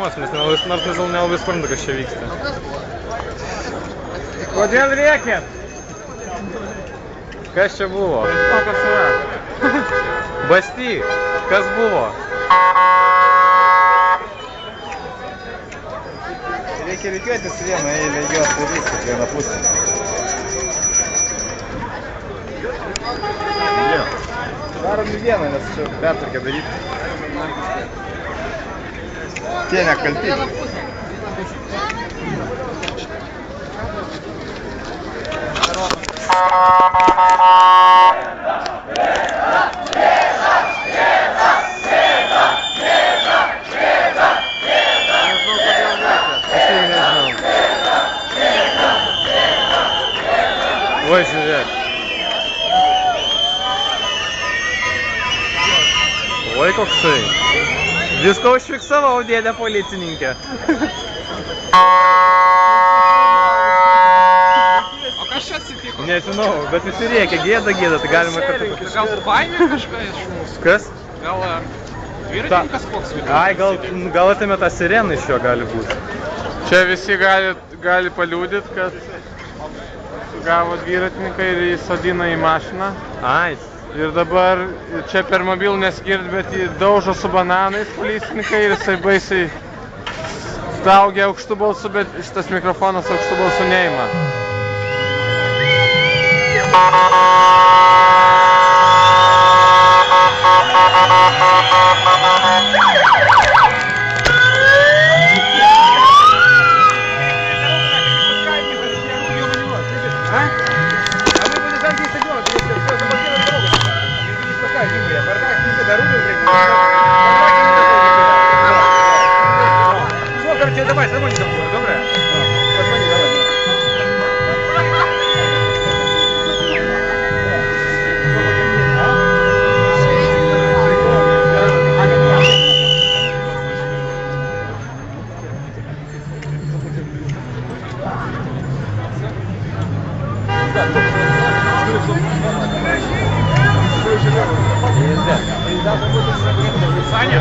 emocijų, nes nors nelabai suprantu, kas čia vyksta. Kodėl rėkėt? Kas čia buvo? Kokios yra? Basty, kas buvo? Reikia reikėtis vieną eilę jos daryti, vieną pusę. Darom į vieną, nes čia pertvarkę daryti. Tie nekalti. Oi, žiūrėk. Oi, koksai. Visko užfiksavau, dėdė policininkė. O kas čia atsitiko? Nežinau, bet visi rėkia, gėda, tai galima kartu pakeisti. Gal paėmė kažką iš mūsų? Kas? Gal dviratininkas koks vidus? Ai, gal atėmė tą sireną iš jo gali būti. Čia visi gali paliūdyti, kad gavo dviratininką ir įsodino į mašiną. Ai. Ir dabar čia per mobilų neskirti, bet jį daužo su bananais policininkai ir jisai baisiai staugia aukštų balsų, bet šitas mikrofonas aukštų balsų neima. Давай, звони там, добре? Позвони, давай. Саня,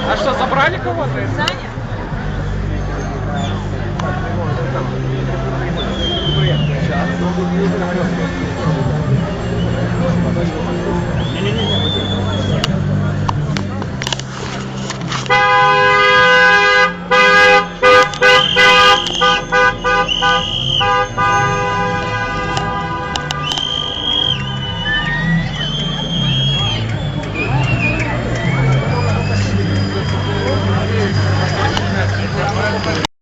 а что, забрали кого-то? Саня? Сейчас.